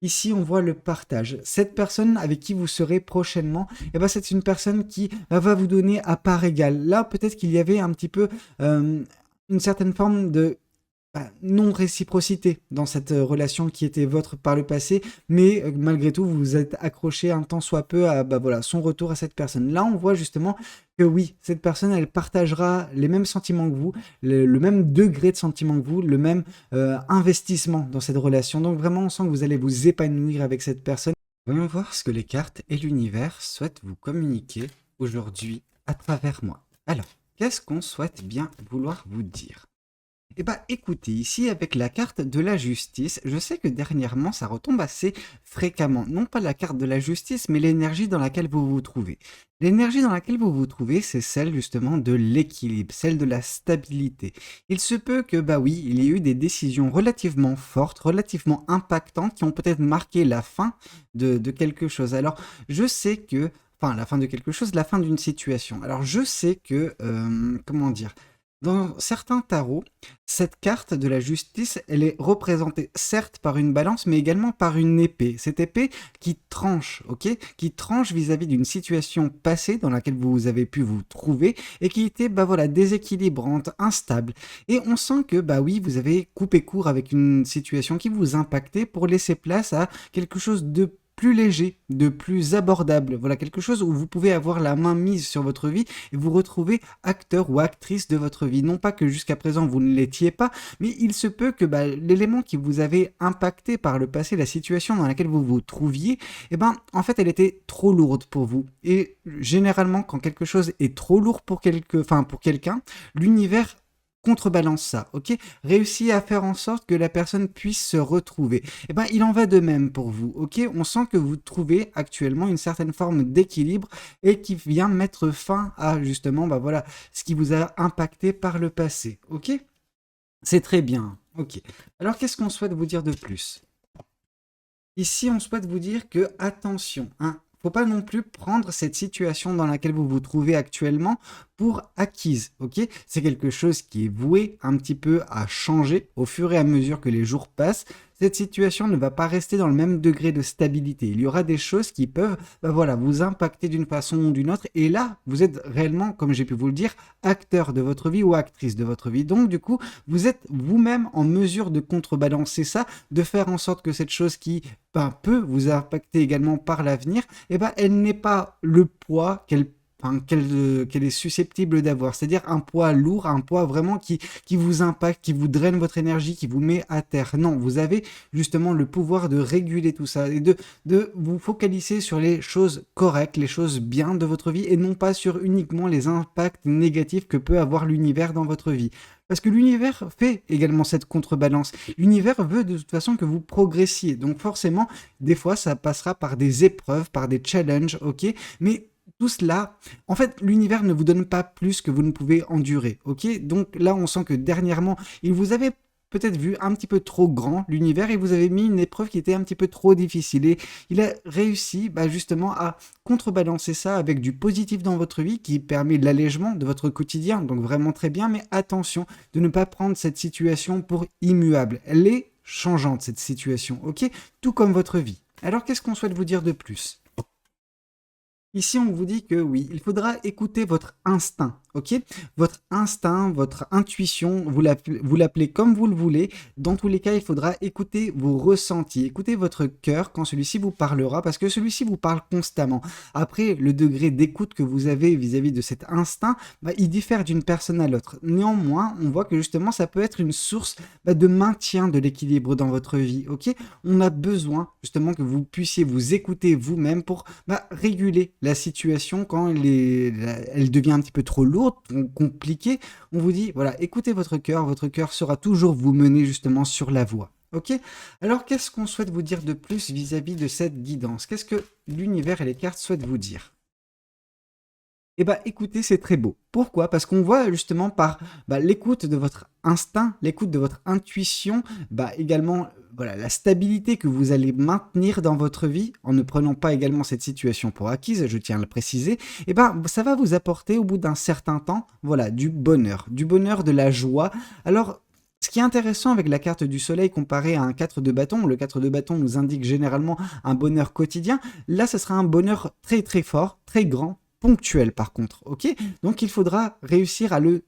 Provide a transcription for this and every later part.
Ici, on voit le partage. Cette personne avec qui vous serez prochainement, eh ben, c'est une personne qui va vous donner à part égale. Là, peut-être qu'il y avait un petit peu une certaine forme de non-réciprocité dans cette relation qui était votre par le passé, mais malgré tout, vous vous êtes accroché un tant soit peu à voilà, son retour à cette personne. Là, on voit justement que oui, cette personne, elle partagera les mêmes sentiments que vous, le même degré de sentiment que vous, le même investissement dans cette relation. Donc vraiment, on sent que vous allez vous épanouir avec cette personne. Voyons voir ce que les cartes et l'univers souhaitent vous communiquer aujourd'hui à travers moi. Alors, qu'est-ce qu'on souhaite bien vouloir vous dire? Eh bah écoutez, ici avec la carte de la justice, je sais que dernièrement ça retombe assez fréquemment. Non pas la carte de la justice, mais l'énergie dans laquelle vous vous trouvez. L'énergie dans laquelle vous vous trouvez, c'est celle justement de l'équilibre, celle de la stabilité. Il se peut que, bah oui, il y ait eu des décisions relativement fortes, relativement impactantes, qui ont peut-être marqué la fin de quelque chose. Alors, je sais que, enfin la fin de quelque chose, la fin d'une situation. Alors, je sais que, comment dire, dans certains tarots, cette carte de la justice, elle est représentée certes par une balance, mais également par une épée. Cette épée qui tranche, ok? Qui tranche vis-à-vis d'une situation passée dans laquelle vous avez pu vous trouver et qui était, bah voilà, déséquilibrante, instable. Et on sent que, bah oui, vous avez coupé court avec une situation qui vous impactait pour laisser place à quelque chose de plus léger, de plus abordable. Voilà, quelque chose où vous pouvez avoir la main mise sur votre vie et vous retrouver acteur ou actrice de votre vie. Non pas que jusqu'à présent vous ne l'étiez pas, mais il se peut que l'élément qui vous avait impacté par le passé, la situation dans laquelle vous vous trouviez, eh ben, en fait, elle était trop lourde pour vous. Et généralement, quand quelque chose est trop lourd pour pour quelqu'un, l'univers contrebalance ça, ok? Réussit à faire en sorte que la personne puisse se retrouver. Eh ben, il en va de même pour vous, ok? On sent que vous trouvez actuellement une certaine forme d'équilibre et qui vient mettre fin à justement, bah voilà, ce qui vous a impacté par le passé, ok? C'est très bien, ok. Alors qu'est-ce qu'on souhaite vous dire de plus? Ici, on souhaite vous dire que, attention, hein, faut pas non plus prendre cette situation dans laquelle vous vous trouvez actuellement pour acquise, ok? C'est quelque chose qui est voué un petit peu à changer au fur et à mesure que les jours passent. Cette situation ne va pas rester dans le même degré de stabilité. Il y aura des choses qui peuvent, bah voilà, vous impacter d'une façon ou d'une autre. Et là, vous êtes réellement, comme j'ai pu vous le dire, acteur de votre vie ou actrice de votre vie. Donc, du coup, vous êtes vous-même en mesure de contrebalancer ça, de faire en sorte que cette chose qui peut vous impacter également par l'avenir, eh ben, elle n'est pas le poids qu'elle est susceptible d'avoir. C'est-à-dire un poids lourd, un poids vraiment qui vous impacte, qui vous draine votre énergie, qui vous met à terre. Non, vous avez justement le pouvoir de réguler tout ça et de vous focaliser sur les choses correctes, les choses bien de votre vie et non pas sur uniquement les impacts négatifs que peut avoir l'univers dans votre vie. Parce que l'univers fait également cette contrebalance. L'univers veut de toute façon que vous progressiez. Donc forcément, des fois, ça passera par des épreuves, par des challenges, ok? Mais tout cela, en fait, l'univers ne vous donne pas plus que vous ne pouvez endurer, ok? Donc là, on sent que dernièrement, il vous avait peut-être vu un petit peu trop grand, l'univers, et vous avez mis une épreuve qui était un petit peu trop difficile. Et il a réussi justement à contrebalancer ça avec du positif dans votre vie qui permet l'allègement de votre quotidien. Donc vraiment très bien, mais attention de ne pas prendre cette situation pour immuable. Elle est changeante, cette situation, ok? Tout comme votre vie. Alors qu'est-ce qu'on souhaite vous dire de plus? Ici, on vous dit que oui, il faudra écouter votre instinct, ok? Votre instinct, votre intuition, vous l'appelez comme vous le voulez. Dans tous les cas, il faudra écouter vos ressentis, écouter votre cœur quand celui-ci vous parlera, parce que celui-ci vous parle constamment. Après, le degré d'écoute que vous avez vis-à-vis de cet instinct, il diffère d'une personne à l'autre. Néanmoins, on voit que justement, ça peut être une source de maintien de l'équilibre dans votre vie, ok? On a besoin justement que vous puissiez vous écouter vous-même pour réguler la situation quand elle devient un petit peu trop lourde, compliquée. On vous dit, voilà, écoutez votre cœur sera toujours vous mener justement sur la voie. Ok? Alors, qu'est-ce qu'on souhaite vous dire de plus vis-à-vis de cette guidance? Qu'est-ce que l'univers et les cartes souhaitent vous dire? Eh bah écoutez, c'est très beau. Pourquoi? Parce qu'on voit justement par l'écoute de votre instinct, l'écoute de votre intuition, également voilà, la stabilité que vous allez maintenir dans votre vie en ne prenant pas également cette situation pour acquise, je tiens à le préciser, eh ben ça va vous apporter au bout d'un certain temps, voilà, du bonheur, de la joie. Alors Ce qui est intéressant avec la carte du soleil comparé à un 4 de bâton, le 4 de bâton nous indique généralement un bonheur quotidien. Là, ce sera un bonheur très très fort, très grand, ponctuel par contre, ok? Donc il faudra réussir à le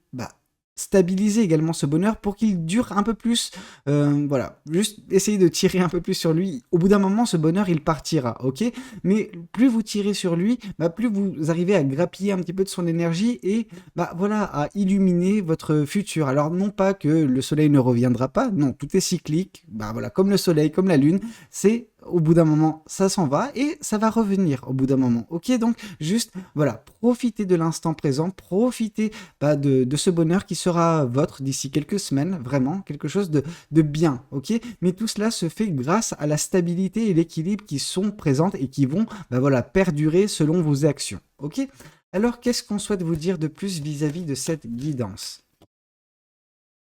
stabiliser également ce bonheur pour qu'il dure un peu plus. Voilà, juste essayer de tirer un peu plus sur lui. Au bout d'un moment, ce bonheur, il partira, ok? Mais plus vous tirez sur lui, plus vous arrivez à grappiller un petit peu de son énergie et voilà, à illuminer votre futur. Alors non pas que le soleil ne reviendra pas, non, tout est cyclique. Voilà, comme le soleil, comme la lune, c'est au bout d'un moment, ça s'en va et ça va revenir au bout d'un moment. Ok, donc juste, voilà, profitez de l'instant présent, profitez de ce bonheur qui sera votre d'ici quelques semaines, vraiment, quelque chose de bien, ok? Mais tout cela se fait grâce à la stabilité et l'équilibre qui sont présentes et qui vont, voilà, perdurer selon vos actions, ok? Alors, qu'est-ce qu'on souhaite vous dire de plus vis-à-vis de cette guidance?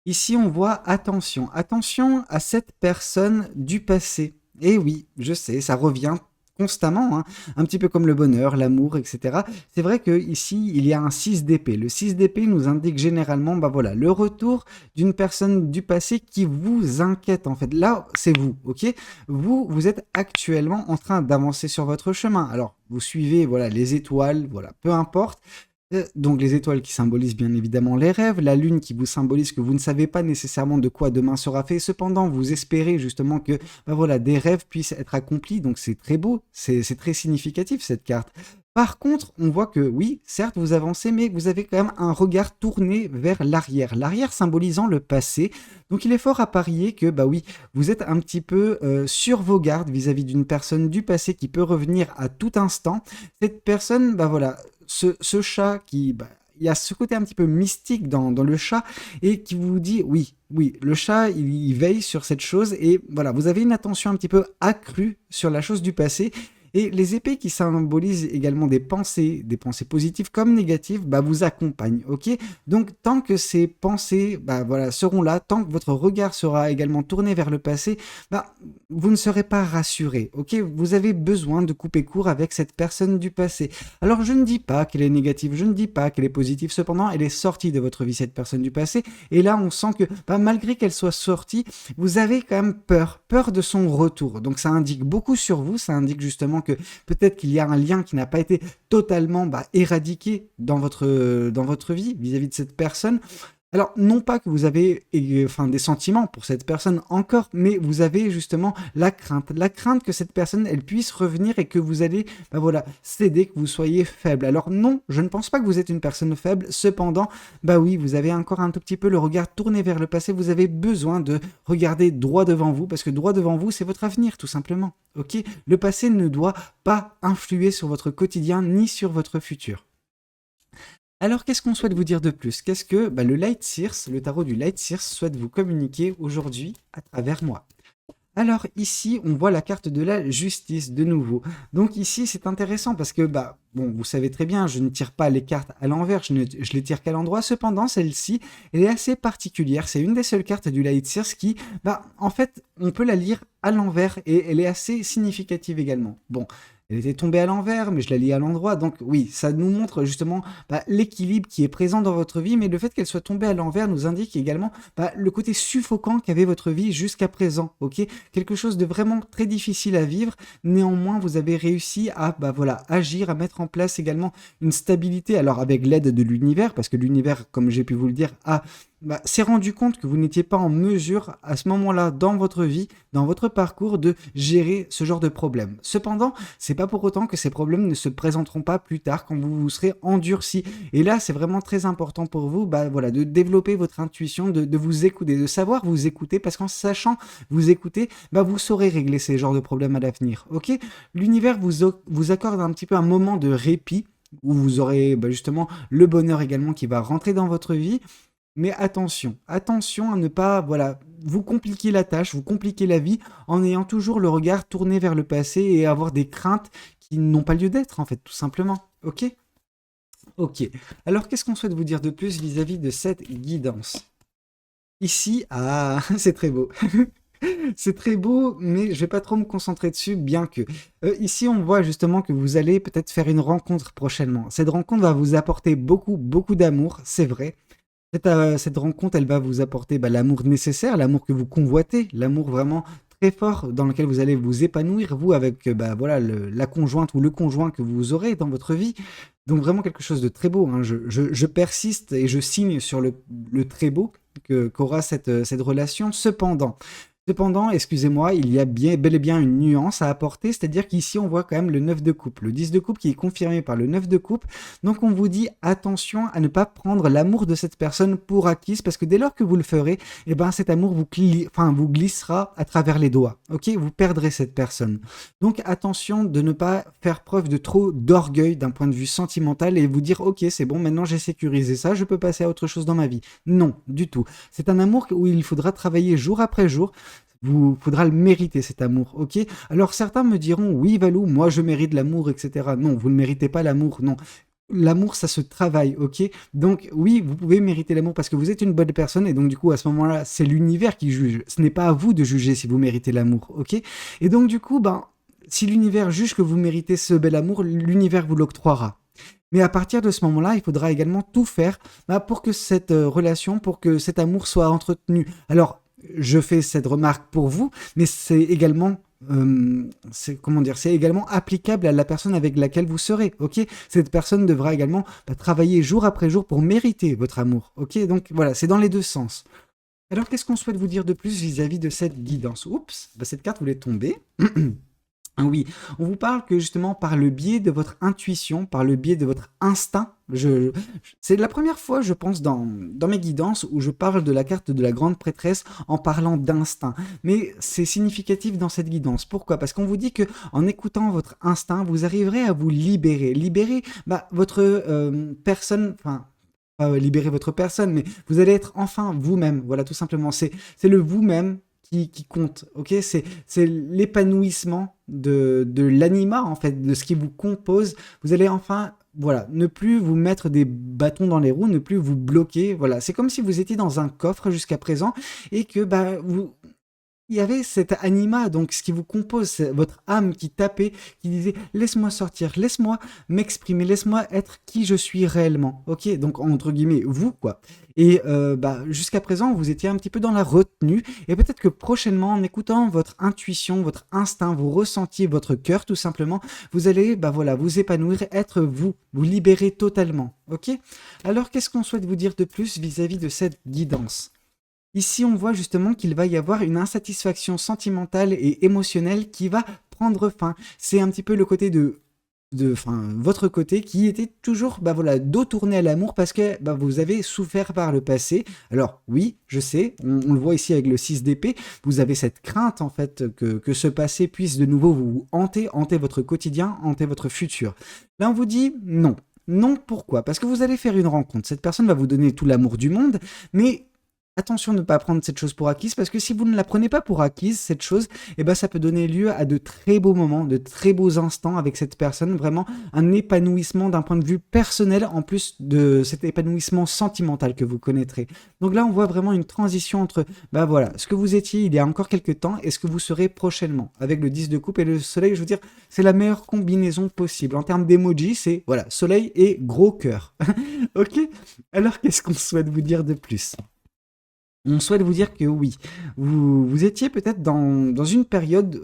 Ici, on voit attention. Attention à cette personne du passé. Et oui, je sais, ça revient constamment, hein, un petit peu comme le bonheur, l'amour, etc. C'est vrai que ici il y a un 6 d'épée. Le 6 d'épée nous indique généralement voilà, le retour d'une personne du passé qui vous inquiète en fait. Là, c'est vous, ok? Vous êtes actuellement en train d'avancer sur votre chemin. Alors, vous suivez voilà, les étoiles, voilà, peu importe. Donc les étoiles qui symbolisent bien évidemment les rêves, la lune qui vous symbolise que vous ne savez pas nécessairement de quoi demain sera fait, cependant vous espérez justement que voilà, des rêves puissent être accomplis, donc c'est très beau, c'est très significatif cette carte. Par contre, on voit que oui, certes vous avancez, mais vous avez quand même un regard tourné vers l'arrière, l'arrière symbolisant le passé, donc il est fort à parier que oui, vous êtes un petit peu sur vos gardes vis-à-vis d'une personne du passé qui peut revenir à tout instant. Cette personne, voilà, ce chat qui... il y a ce côté un petit peu mystique dans le chat et qui vous dit oui, le chat il veille sur cette chose et voilà, vous avez une attention un petit peu accrue sur la chose du passé. Et les épées qui symbolisent également des pensées positives comme négatives, vous accompagnent, ok? Donc tant que ces pensées voilà, seront là, tant que votre regard sera également tourné vers le passé, vous ne serez pas rassuré, ok? Vous avez besoin de couper court avec cette personne du passé. Alors je ne dis pas qu'elle est négative, je ne dis pas qu'elle est positive, cependant elle est sortie de votre vie, cette personne du passé, et là on sent que malgré qu'elle soit sortie, vous avez quand même peur de son retour. Donc ça indique beaucoup sur vous, ça indique justement que peut-être qu'il y a un lien qui n'a pas été totalement éradiqué dans votre vie vis-à-vis de cette personne. Alors, non pas que vous avez des sentiments pour cette personne encore, mais vous avez justement la crainte que cette personne, elle puisse revenir et que vous allez, voilà, céder, que vous soyez faible. Alors non, je ne pense pas que vous êtes une personne faible, cependant, oui, vous avez encore un tout petit peu le regard tourné vers le passé, vous avez besoin de regarder droit devant vous, parce que droit devant vous, c'est votre avenir, tout simplement, ok? Le passé ne doit pas influer sur votre quotidien, ni sur votre futur. Alors, qu'est-ce qu'on souhaite vous dire de plus? Qu'est-ce que le Light Seers, le tarot du Light Seers, souhaite vous communiquer aujourd'hui à travers moi? Alors ici, on voit la carte de la justice de nouveau. Donc ici, c'est intéressant parce que, bon, vous savez très bien, je ne tire pas les cartes à l'envers, je les tire qu'à l'endroit. Cependant, celle-ci, elle est assez particulière. C'est une des seules cartes du Light Seers qui, en fait, on peut la lire à l'envers et elle est assez significative également. Bon, elle était tombée à l'envers, mais je la lis à l'endroit. Donc oui, ça nous montre justement l'équilibre qui est présent dans votre vie, mais le fait qu'elle soit tombée à l'envers nous indique également le côté suffocant qu'avait votre vie jusqu'à présent. Ok, quelque chose de vraiment très difficile à vivre. Néanmoins, vous avez réussi à voilà, agir, à mettre en place également une stabilité. Alors avec l'aide de l'univers, parce que l'univers, comme j'ai pu vous le dire, s'est rendu compte que vous n'étiez pas en mesure à ce moment-là dans votre vie, dans votre parcours, de gérer ce genre de problème. Cependant, c'est pas pour autant que ces problèmes ne se présenteront pas plus tard quand vous vous serez endurci. Et là, c'est vraiment très important pour vous, voilà, de développer votre intuition, de vous écouter, de savoir vous écouter, parce qu'en sachant vous écouter, vous saurez régler ces genres de problèmes à l'avenir. Ok, l'univers vous accorde un petit peu un moment de répit où vous aurez justement le bonheur également qui va rentrer dans votre vie. Mais attention à ne pas vous compliquer la tâche, vous compliquer la vie en ayant toujours le regard tourné vers le passé et avoir des craintes qui n'ont pas lieu d'être en fait, tout simplement. Ok? Ok. Alors qu'est-ce qu'on souhaite vous dire de plus vis-à-vis de cette guidance? Ici, c'est très beau. C'est très beau, mais je vais pas trop me concentrer dessus, bien que. Ici, on voit justement que vous allez peut-être faire une rencontre prochainement. Cette rencontre va vous apporter beaucoup, beaucoup d'amour, c'est vrai. Cette rencontre, elle va vous apporter l'amour nécessaire, l'amour que vous convoitez, l'amour vraiment très fort dans lequel vous allez vous épanouir, vous, avec voilà, la conjointe ou le conjoint que vous aurez dans votre vie. Donc vraiment quelque chose de très beau, hein. Je persiste et je signe sur le très beau qu'aura cette relation. Cependant, excusez-moi, il y a bel et bien une nuance à apporter, c'est-à-dire qu'ici on voit quand même le 9 de coupe, le 10 de coupe qui est confirmé par le 9 de coupe, donc on vous dit attention à ne pas prendre l'amour de cette personne pour acquise, parce que dès lors que vous le ferez, eh ben cet amour vous glissera à travers les doigts, ok? Vous perdrez cette personne. Donc attention de ne pas faire preuve de trop d'orgueil d'un point de vue sentimental et vous dire ok c'est bon, maintenant j'ai sécurisé ça, je peux passer à autre chose dans ma vie. Non, du tout. C'est un amour où il faudra travailler jour après jour. Vous faudra le mériter cet amour, ok? Alors certains me diront oui Valou, moi je mérite l'amour, etc. Non, vous ne méritez pas l'amour, non. L'amour, ça se travaille, ok? Donc oui, vous pouvez mériter l'amour parce que vous êtes une bonne personne et donc du coup à ce moment-là, c'est l'univers qui juge. Ce n'est pas à vous de juger si vous méritez l'amour, ok? Et donc du coup, si l'univers juge que vous méritez ce bel amour, l'univers vous l'octroiera. Mais à partir de ce moment-là, il faudra également tout faire pour que cette relation, pour que cet amour soit entretenu. Alors, je fais cette remarque pour vous, mais c'est également c'est également applicable à la personne avec laquelle vous serez, ok? Cette personne devra également travailler jour après jour pour mériter votre amour, ok? Donc voilà, c'est dans les deux sens. Alors qu'est-ce qu'on souhaite vous dire de plus vis-à-vis de cette guidance? Oups, cette carte voulait tomber. Ah oui, on vous parle que justement par le biais de votre intuition, par le biais de votre instinct, c'est la première fois, je pense, dans mes guidances où je parle de la carte de la grande prêtresse en parlant d'instinct. Mais c'est significatif dans cette guidance. Pourquoi? Parce qu'on vous dit que en écoutant votre instinct, vous arriverez à vous libérer. Libérer votre personne, enfin, pas libérer votre personne, mais vous allez être enfin vous-même. Voilà, tout simplement. C'est le vous-même qui compte, ok? C'est l'épanouissement de l'anima, en fait, de ce qui vous compose. Vous allez enfin, voilà, ne plus vous mettre des bâtons dans les roues, ne plus vous bloquer, voilà. C'est comme si vous étiez dans un coffre jusqu'à présent et que il y avait cet anima, donc ce qui vous compose, c'est votre âme qui tapait, qui disait laisse-moi sortir, laisse-moi m'exprimer, laisse-moi être qui je suis réellement. Ok, donc entre guillemets vous quoi. Et jusqu'à présent vous étiez un petit peu dans la retenue et peut-être que prochainement en écoutant votre intuition, votre instinct, vos ressentis, votre cœur tout simplement, vous allez vous épanouir, être vous, vous libérer totalement. Ok. Alors qu'est-ce qu'on souhaite vous dire de plus vis-à-vis de cette guidance? Ici, on voit justement qu'il va y avoir une insatisfaction sentimentale et émotionnelle qui va prendre fin. C'est un petit peu le côté votre côté qui était toujours dos tourné à l'amour parce que vous avez souffert par le passé. Alors oui, je sais, on le voit ici avec le 6 d'épée, vous avez cette crainte en fait que ce passé puisse de nouveau vous hanter votre quotidien, hanter votre futur. Là, on vous dit non. Non, pourquoi? Parce que vous allez faire une rencontre. Cette personne va vous donner tout l'amour du monde, mais attention de ne pas prendre cette chose pour acquise, parce que si vous ne la prenez pas pour acquise, cette chose, ça peut donner lieu à de très beaux moments, de très beaux instants avec cette personne, vraiment un épanouissement d'un point de vue personnel, en plus de cet épanouissement sentimental que vous connaîtrez. Donc là, on voit vraiment une transition entre, ce que vous étiez il y a encore quelques temps et ce que vous serez prochainement. Avec le 10 de coupe et le soleil, je veux dire, c'est la meilleure combinaison possible. En termes d'emoji, c'est, soleil et gros cœur. Ok? Alors, qu'est-ce qu'on souhaite vous dire de plus? On souhaite vous dire que oui, vous étiez peut-être dans une période,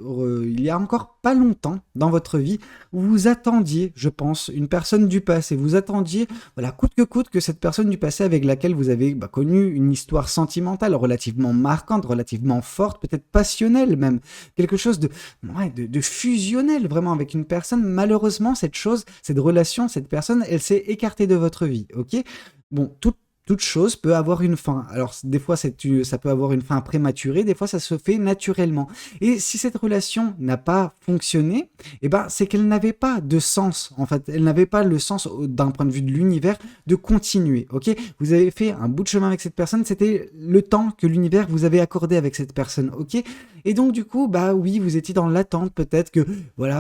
il y a encore pas longtemps dans votre vie, où vous attendiez, je pense, une personne du passé. Vous attendiez, coûte que coûte, que cette personne du passé avec laquelle vous avez connu une histoire sentimentale relativement marquante, relativement forte, peut-être passionnelle même, quelque chose de fusionnel vraiment avec une personne. Malheureusement, cette relation, cette personne, elle s'est écartée de votre vie, ok? Bon, toute chose peut avoir une fin. Alors, des fois, ça peut avoir une fin prématurée, des fois, ça se fait naturellement. Et si cette relation n'a pas fonctionné, c'est qu'elle n'avait pas de sens, en fait. Elle n'avait pas le sens, d'un point de vue de l'univers, de continuer, ok? Vous avez fait un bout de chemin avec cette personne, c'était le temps que l'univers vous avait accordé avec cette personne, ok? Et donc, du coup, oui, vous étiez dans l'attente, peut-être que,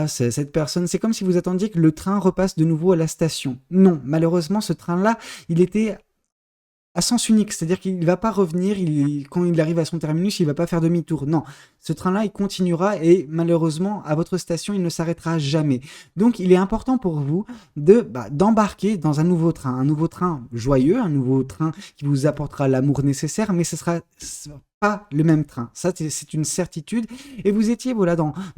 cette personne, c'est comme si vous attendiez que le train repasse de nouveau à la station. Non, malheureusement, ce train-là, il était à sens unique, c'est-à-dire qu'il ne va pas revenir, quand il arrive à son terminus, il ne va pas faire demi-tour. Non, ce train-là, il continuera et malheureusement, à votre station, il ne s'arrêtera jamais. Donc, il est important pour vous d'embarquer dans un nouveau train joyeux, un nouveau train qui vous apportera l'amour nécessaire, mais ce sera pas le même train. Ça, c'est une certitude. Et vous étiez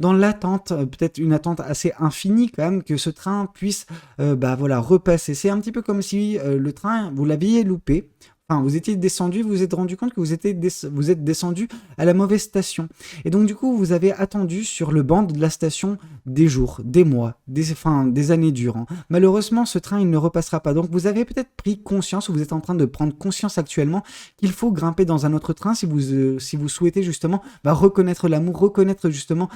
dans l'attente, peut-être une attente assez infinie quand même, que ce train puisse repasser. C'est un petit peu comme si le train, vous l'aviez loupé. Enfin, vous étiez descendu, vous vous êtes rendu compte que vous êtes descendu à la mauvaise station. Et donc, du coup, vous avez attendu sur le banc de la station des jours, des mois, des années durant. Malheureusement, ce train, il ne repassera pas. Donc, vous avez peut-être pris conscience, ou vous êtes en train de prendre conscience actuellement qu'il faut grimper dans un autre train si vous souhaitez justement reconnaître l'amour, reconnaître justement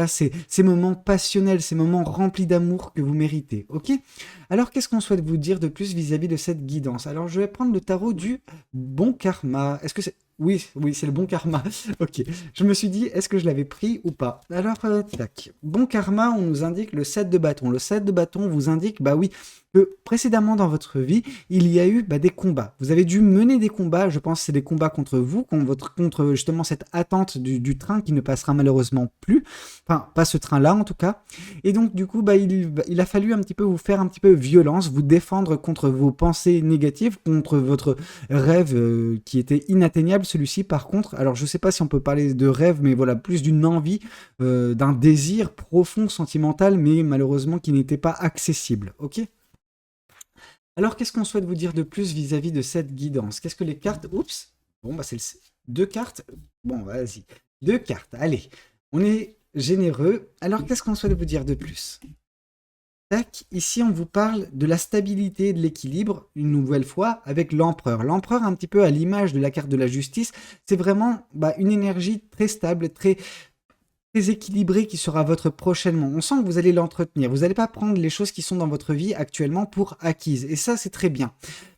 ces moments passionnels, ces moments remplis d'amour que vous méritez. Ok ? Alors, qu'est-ce qu'on souhaite vous dire de plus vis-à-vis de cette guidance? Alors, je vais prendre le tarot du bon karma. Est-ce que c'est... Oui, c'est le bon karma. Ok. Je me suis dit, est-ce que je l'avais pris ou pas? Alors, tac. Bon karma, on nous indique le 7 de bâton. Le 7 de bâton vous indique, que précédemment dans votre vie, il y a eu des combats. Vous avez dû mener des combats, je pense que c'est des combats contre vous, contre justement cette attente du train qui ne passera malheureusement plus. Enfin, pas ce train-là en tout cas. Et donc, du coup, il a fallu un petit peu vous faire un petit peu violence, vous défendre contre vos pensées négatives, contre votre rêve qui était inatteignable. Celui-ci, par contre, alors je ne sais pas si on peut parler de rêve, mais voilà, plus d'une envie, d'un désir profond, sentimental, mais malheureusement qui n'était pas accessible. Ok ? Alors, qu'est-ce qu'on souhaite vous dire de plus vis-à-vis de cette guidance? Qu'est-ce que les cartes... Oups. Bon, c'est deux cartes. Bon, vas-y. Deux cartes. Allez. On est généreux. Alors, qu'est-ce qu'on souhaite vous dire de plus? Tac. Ici, on vous parle de la stabilité et de l'équilibre, une nouvelle fois, avec l'empereur. L'empereur, un petit peu à l'image de la carte de la justice, c'est vraiment une énergie très stable, très équilibré qui sera votre prochainement. On sent que vous allez l'entretenir. Vous n'allez pas prendre les choses qui sont dans votre vie actuellement pour acquises. Et ça, c'est très bien.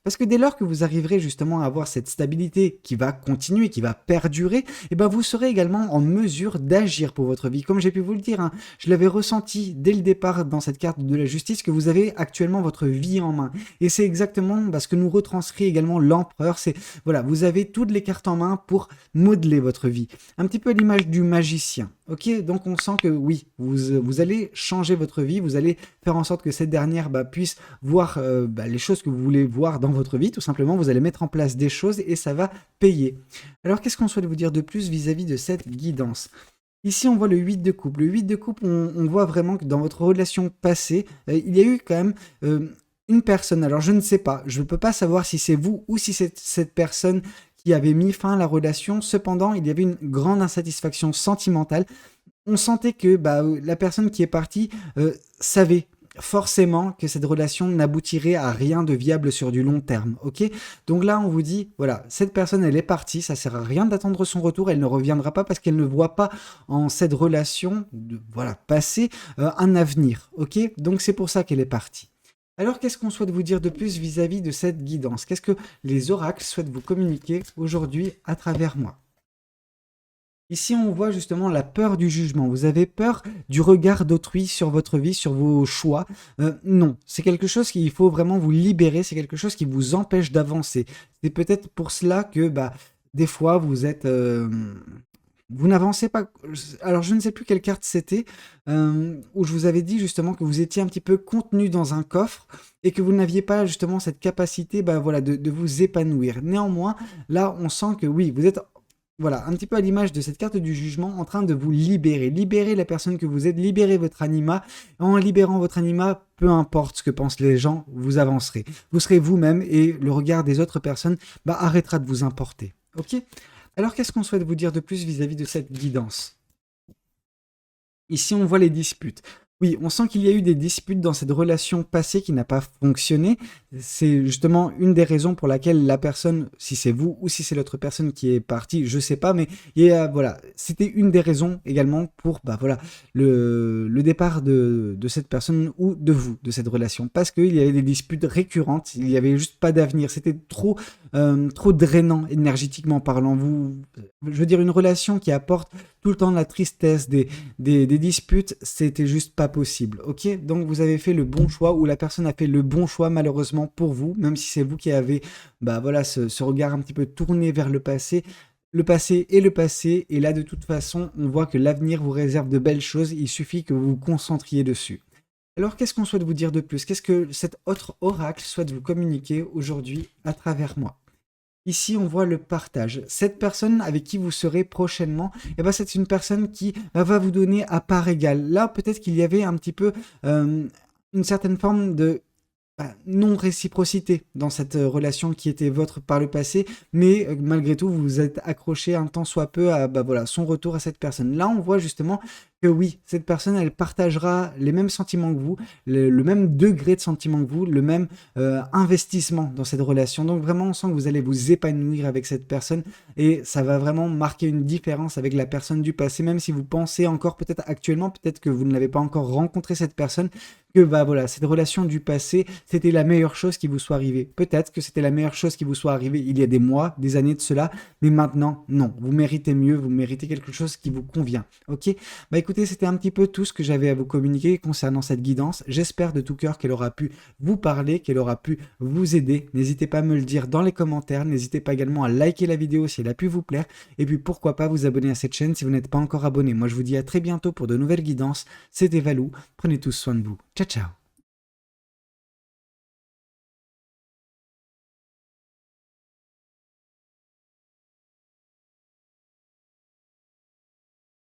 Parce que dès lors que vous arriverez justement à avoir cette stabilité qui va continuer, qui va perdurer, vous serez également en mesure d'agir pour votre vie. Comme j'ai pu vous le dire, je l'avais ressenti dès le départ dans cette carte de la justice que vous avez actuellement votre vie en main. Et c'est exactement ce que nous retranscrit également l'empereur. C'est vous avez toutes les cartes en main pour modeler votre vie. Un petit peu à l'image du magicien. Ok, donc on sent que oui, vous allez changer votre vie, vous allez faire en sorte que cette dernière puisse voir les choses que vous voulez voir dans votre vie. Tout simplement, vous allez mettre en place des choses et ça va payer. Alors, qu'est-ce qu'on souhaite vous dire de plus vis-à-vis de cette guidance? Ici, on voit le 8 de coupe. Le 8 de coupe, on voit vraiment que dans votre relation passée, il y a eu quand même une personne. Alors, je ne sais pas, je ne peux pas savoir si c'est vous ou si c'est cette personne qui avait mis fin à la relation. Cependant, il y avait une grande insatisfaction sentimentale. On sentait que la personne qui est partie savait forcément que cette relation n'aboutirait à rien de viable sur du long terme, ok? Donc là, on vous dit, voilà, cette personne, elle est partie, ça sert à rien d'attendre son retour, elle ne reviendra pas parce qu'elle ne voit pas en cette relation, passée, un avenir, ok? Donc c'est pour ça qu'elle est partie. Alors, qu'est-ce qu'on souhaite vous dire de plus vis-à-vis de cette guidance? Qu'est-ce que les oracles souhaitent vous communiquer aujourd'hui à travers moi? Ici, on voit justement la peur du jugement. Vous avez peur du regard d'autrui sur votre vie, sur vos choix. Non, c'est quelque chose qu'il faut vraiment vous libérer. C'est quelque chose qui vous empêche d'avancer. C'est peut-être pour cela que des fois, vous êtes... vous n'avancez pas. Alors, je ne sais plus quelle carte c'était, où je vous avais dit justement que vous étiez un petit peu contenu dans un coffre et que vous n'aviez pas justement cette capacité de vous épanouir. Néanmoins, là, on sent que oui, vous êtes... un petit peu à l'image de cette carte du jugement, en train de vous libérer. Libérer la personne que vous êtes, libérer votre anima. En libérant votre anima, peu importe ce que pensent les gens, vous avancerez. Vous serez vous-même et le regard des autres personnes arrêtera de vous importer. Ok ? Alors, qu'est-ce qu'on souhaite vous dire de plus vis-à-vis de cette guidance? Ici, on voit les disputes. Oui, on sent qu'il y a eu des disputes dans cette relation passée qui n'a pas fonctionné. C'est justement une des raisons pour laquelle la personne, si c'est vous ou si c'est l'autre personne qui est partie, je sais pas, mais c'était une des raisons également pour le départ de cette personne ou de vous, de cette relation. Parce qu'il y avait des disputes récurrentes, il n'y avait juste pas d'avenir. C'était trop drainant énergétiquement parlant. Je veux dire, une relation qui apporte tout le temps de la tristesse, des disputes, c'était juste pas possible, ok? Donc vous avez fait le bon choix ou la personne a fait le bon choix malheureusement pour vous, même si c'est vous qui avez ce regard un petit peu tourné vers le passé. Le passé est le passé, et là de toute façon, on voit que l'avenir vous réserve de belles choses, il suffit que vous vous concentriez dessus. Alors qu'est-ce qu'on souhaite vous dire de plus? Qu'est-ce que cet autre oracle souhaite vous communiquer aujourd'hui à travers moi? Ici, on voit le partage. Cette personne avec qui vous serez prochainement, eh ben, c'est une personne qui va vous donner à part égale. Là, peut-être qu'il y avait un petit peu une certaine forme de non-réciprocité dans cette relation qui était vôtre par le passé, mais malgré tout, vous vous êtes accroché un tant soit peu à voilà, son retour à cette personne. Là, on voit justement que oui, cette personne, elle partagera les mêmes sentiments que vous, le même degré de sentiment que vous, le même investissement dans cette relation. Donc vraiment, on sent que vous allez vous épanouir avec cette personne et ça va vraiment marquer une différence avec la personne du passé, même si vous pensez encore peut-être actuellement, peut-être que vous ne l'avez pas encore rencontré cette personne, que bah voilà, cette relation du passé, c'était la meilleure chose qui vous soit arrivée. Peut-être que c'était la meilleure chose qui vous soit arrivée il y a des mois, des années de cela, mais maintenant, non. Vous méritez mieux, vous méritez quelque chose qui vous convient. Ok? Bah écoutez, c'était un petit peu tout ce que j'avais à vous communiquer concernant cette guidance. J'espère de tout cœur qu'elle aura pu vous parler, qu'elle aura pu vous aider. N'hésitez pas à me le dire dans les commentaires. N'hésitez pas également à liker la vidéo si elle a pu vous plaire. Et puis pourquoi pas vous abonner à cette chaîne si vous n'êtes pas encore abonné. Moi je vous dis à très bientôt pour de nouvelles guidances. C'était Valou. Prenez tous soin de vous. Ciao ciao.